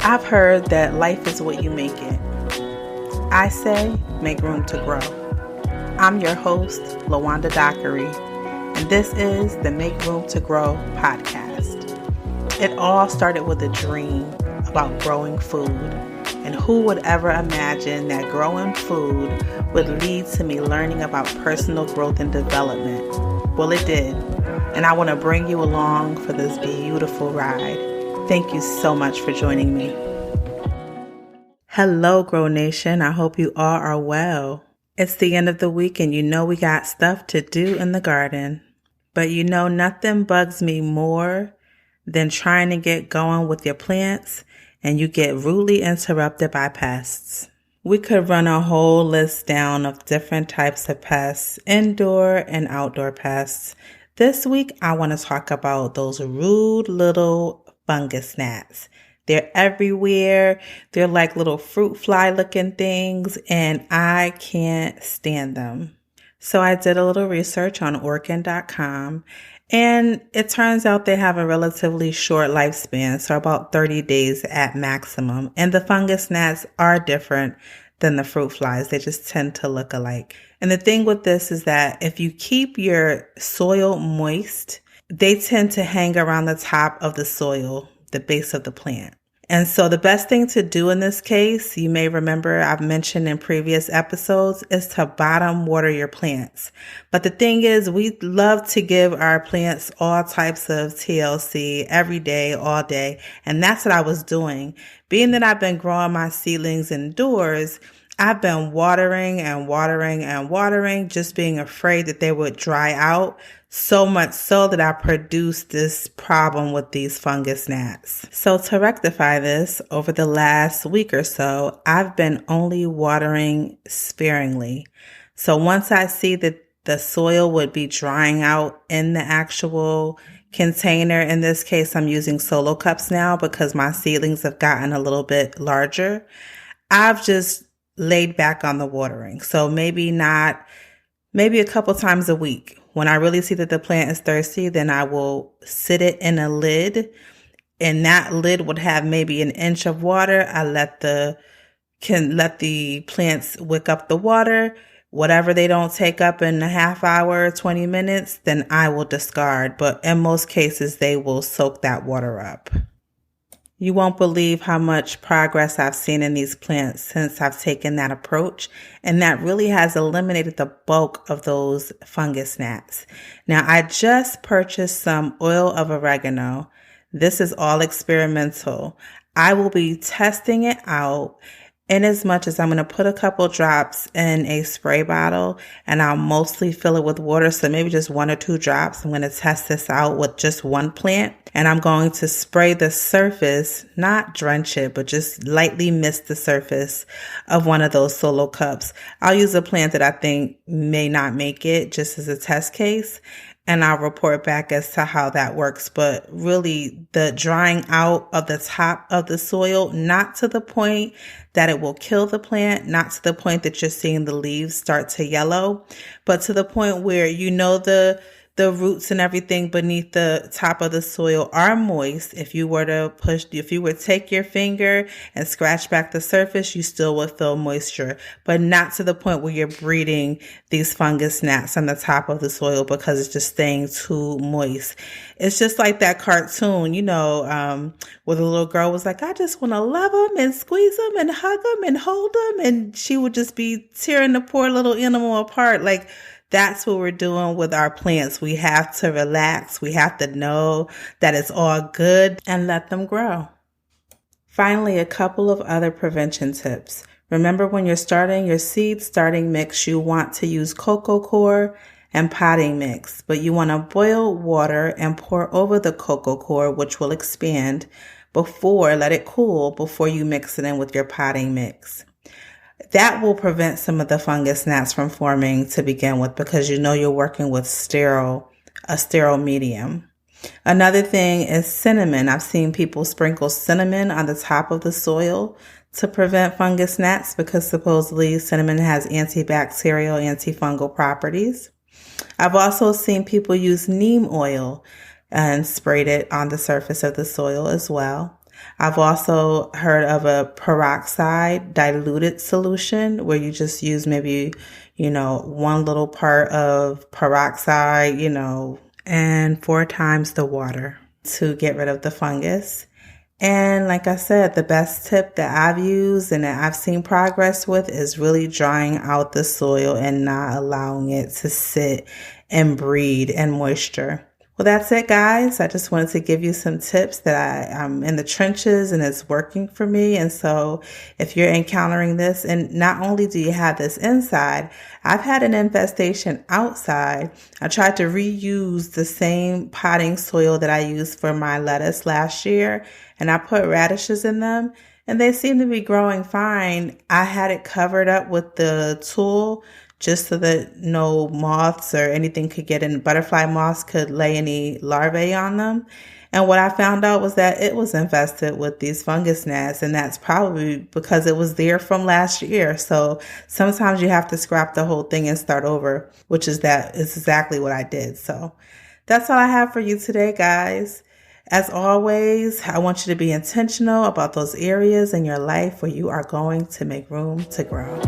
I've heard that life is what you make it. I say, make room to grow. I'm your host, LaWanda Dockery, and this is the Make Room to Grow podcast. It all started with a dream about growing food, and who would ever imagine that growing food would lead to me learning about personal growth and development? Well, it did, and I want to bring you along for this beautiful ride. Thank you so much for joining me. Hello, Grow Nation. I hope you all are well. It's the end of the week and you know we got stuff to do in the garden. But you know nothing bugs me more than trying to get going with your plants and you get rudely interrupted by pests. We could run a whole list down of different types of pests, indoor and outdoor pests. This week, I want to talk about those rude little fungus gnats. They're everywhere. They're like little fruit fly looking things, and I can't stand them. So I did a little research on Orkin.com, and it turns out they have a relatively short lifespan, so about 30 days at maximum. And the fungus gnats are different than the fruit flies. They just tend to look alike. And the thing with this is that if you keep your soil moist, they tend to hang around the top of the soil, the base of the plant. And so the best thing to do in this case, you may remember I've mentioned in previous episodes, is to bottom water your plants. But the thing is, we love to give our plants all types of TLC every day, all day. And that's what I was doing. Being that I've been growing my seedlings indoors, I've been watering and watering and watering, just being afraid that they would dry out. So much so that I produced this problem with these fungus gnats. So to rectify this, over the last week or so, I've been only watering sparingly. So once I see that the soil would be drying out in the actual container, in this case, I'm using solo cups now because my seedlings have gotten a little bit larger, I've just laid back on the watering. So maybe a couple times a week. When I really see that the plant is thirsty, then I will sit it in a lid, and that lid would have maybe an inch of water. I let the plants wick up the water. Whatever they don't take up in a half hour, 20 minutes, then I will discard. But in most cases, they will soak that water up. You won't believe how much progress I've seen in these plants since I've taken that approach, and that really has eliminated the bulk of those fungus gnats. Now, I just purchased some oil of oregano. This is all experimental. I will be testing it out in as much as I'm going to put a couple drops in a spray bottle, and I'll mostly fill it with water. So maybe just 1 or 2 drops. I'm going to test this out with just one plant, and I'm going to spray the surface, not drench it, but just lightly mist the surface of one of those solo cups. I'll use a plant that I think may not make it just as a test case, and I'll report back as to how that works. But really, the drying out of the top of the soil, not to the point that it will kill the plant, not to the point that you're seeing the leaves start to yellow, but to the point where you know the roots and everything beneath the top of the soil are moist. If you were to take your finger and scratch back the surface, you still would feel moisture, but not to the point where you're breeding these fungus gnats on the top of the soil because it's just staying too moist. It's just like that cartoon, where the little girl was like, I just want to love them and squeeze them and hug them and hold them. And she would just be tearing the poor little animal apart. Like, that's what we're doing with our plants. We have to relax. We have to know that it's all good and let them grow. Finally, a couple of other prevention tips. Remember, when you're starting your seed starting mix, you want to use cocoa coir and potting mix, but you want to boil water and pour over the cocoa coir, which will expand, let it cool before you mix it in with your potting mix. That will prevent some of the fungus gnats from forming to begin with, because you're working with a sterile medium. Another thing is cinnamon. I've seen people sprinkle cinnamon on the top of the soil to prevent fungus gnats because supposedly cinnamon has antibacterial, antifungal properties. I've also seen people use neem oil and sprayed it on the surface of the soil as well. I've also heard of a peroxide diluted solution where you just use maybe, one little part of peroxide, and 4 times the water to get rid of the fungus. And like I said, the best tip that I've used and that I've seen progress with is really drying out the soil and not allowing it to sit and breed in moisture. Well, that's it, guys. I just wanted to give you some tips that I'm in the trenches and it's working for me. And so if you're encountering this, and not only do you have this inside, I've had an infestation outside. I tried to reuse the same potting soil that I used for my lettuce last year, and I put radishes in them, and they seem to be growing fine. I had it covered up with the tool just so that no moths or anything could get in. Butterfly moths could lay any larvae on them. And what I found out was that it was infested with these fungus gnats, and that's probably because it was there from last year. So sometimes you have to scrap the whole thing and start over, which is exactly what I did. So that's all I have for you today, guys. As always, I want you to be intentional about those areas in your life where you are going to make room to grow.